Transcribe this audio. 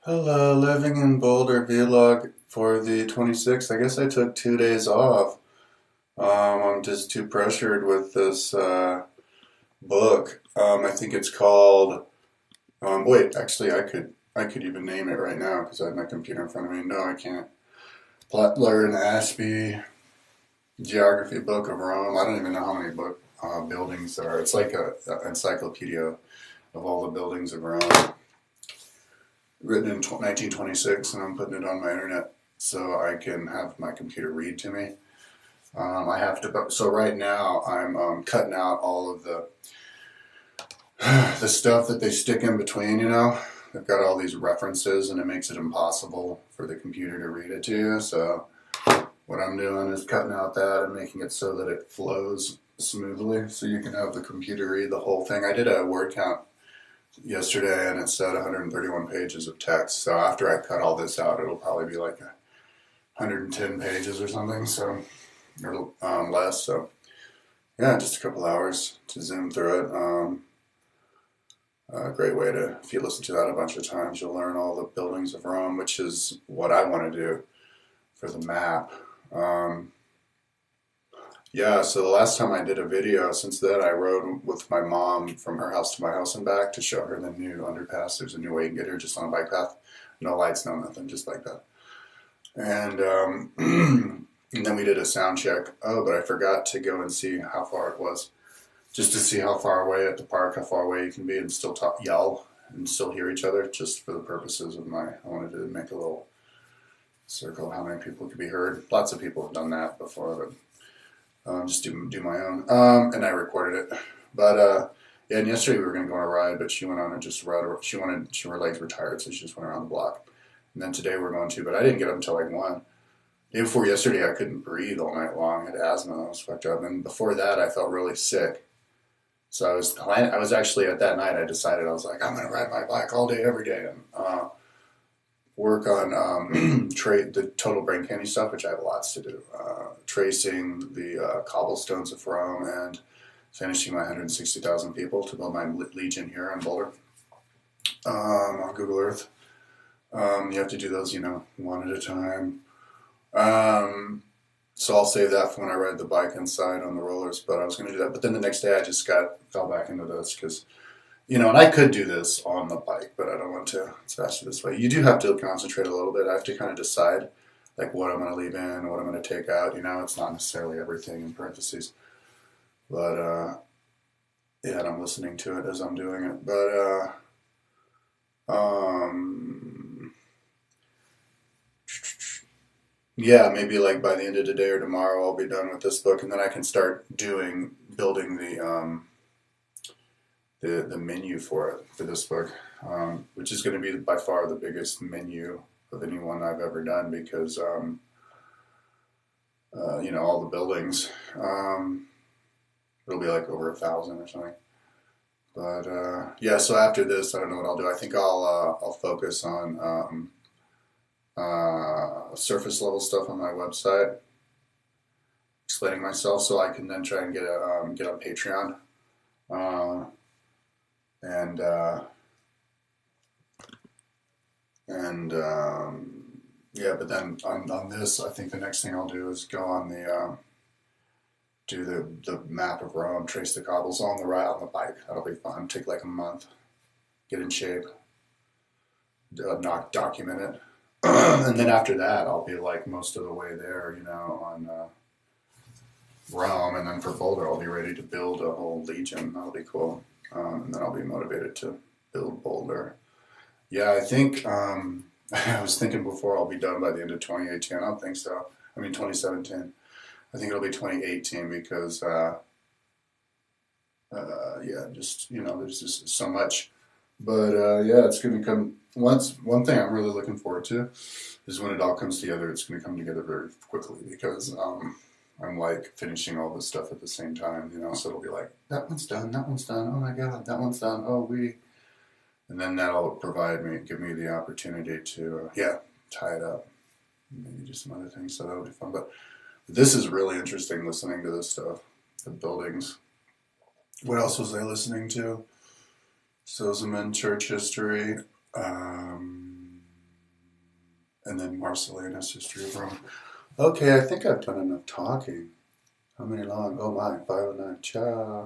Hello, living in Boulder vlog for the 26th. I guess I took 2 days off. I'm just too pressured with this book. I think it's called. Wait, actually, I could even name it right now because I have my computer in front of me. No, I can't. Butler and Ashby Geography Book of Rome. I don't even know how many buildings there are. It's like a encyclopedia of all the buildings of Rome, written in 1926, and I'm putting it on my internet so I can have my computer read to me. I have to. So right now I'm cutting out all of the the stuff that they stick in between. They've got all these references, and it makes it impossible for the computer to read it to you. So what I'm doing is cutting out that and making it so that it flows smoothly, so you can have the computer read the whole thing. I did a word count yesterday, and it said 131 pages of text. So after I cut all this out, it'll probably be like 110 pages or something. So or less. So yeah, just a couple hours to zoom through it. A great way to, if you listen to that a bunch of times, you'll learn all the buildings of Rome, which is what I want to do for the map. Um, yeah, so the last time I did a video, since then I rode with my mom from her house to my house and back to show her the new underpass. There's a new way you can get here just on a bike path. No lights, no nothing, just like that. And and then we did a sound check. Oh, but I forgot to go and see how far it was, just to see how far away at the park, how far away you can be and still yell and still hear each other, just for the purposes of I wanted to make a little circle of how many people could be heard. Lots of people have done that before, but just do my own. And I recorded it. But yeah, and yesterday we were going to go on a ride, but she went on and just rode. Her legs were tired, so she just went around the block. And then today we're going to, but I didn't get up until like 1. Day before yesterday, I couldn't breathe all night long. I had asthma. I was fucked up. And before that, I felt really sick. So I was actually at that night. I decided I was like, I'm gonna ride my bike all day, every day, and work on the total brain candy stuff, which I have lots to do. Tracing the cobblestones of Rome and finishing my 160,000 people to build my legion here on Boulder on Google Earth. You have to do those, one at a time. So I'll save that for when I ride the bike inside on the rollers, but I was going to do that. But then the next day I just fell back into this because, and I could do this on the bike, but I don't want to. It's faster this way. You do have to concentrate a little bit. I have to kind of decide like what I'm going to leave in, what I'm going to take out. It's not necessarily everything in parentheses, but yeah, and I'm listening to it as I'm doing it. But yeah, maybe like by the end of today or tomorrow, I'll be done with this book, and then I can start building the menu for it for this book, which is going to be by far the biggest menu of any one I've ever done because all the buildings. It'll be like over 1,000 or something. But yeah, so after this, I don't know what I'll do. I think I'll focus on surface level stuff on my website, explaining myself, so I can then try and get on Patreon, uh, and yeah. But then on this, I think the next thing I'll do is go on the do the map of Rome, trace the cobbles on the ride on the bike. That'll be fun. Take like a month, get in shape, not document it. And then after that, I'll be like most of the way there, on Rome. And then for Boulder, I'll be ready to build a whole legion. That'll be cool. And then I'll be motivated to build Boulder. Yeah, I think I was thinking before I'll be done by the end of 2018. I don't think so. I mean 2017. I think it'll be 2018 because yeah, just there's just so much. But yeah, it's going to come. One thing I'm really looking forward to is when it all comes together. It's going to come together very quickly because I'm like finishing all this stuff at the same time. So it'll be like that one's done, that one's done. Oh my god, that one's done. And then that'll give me the opportunity to yeah, tie it up, maybe do some other things. So that'll be fun. But this is really interesting listening to this stuff, the buildings. What else was I listening to? Sozeman church history. and then Marcelinus, history of Rome. Okay, I think I've done enough talking. How many long? Oh my, 509. Ciao.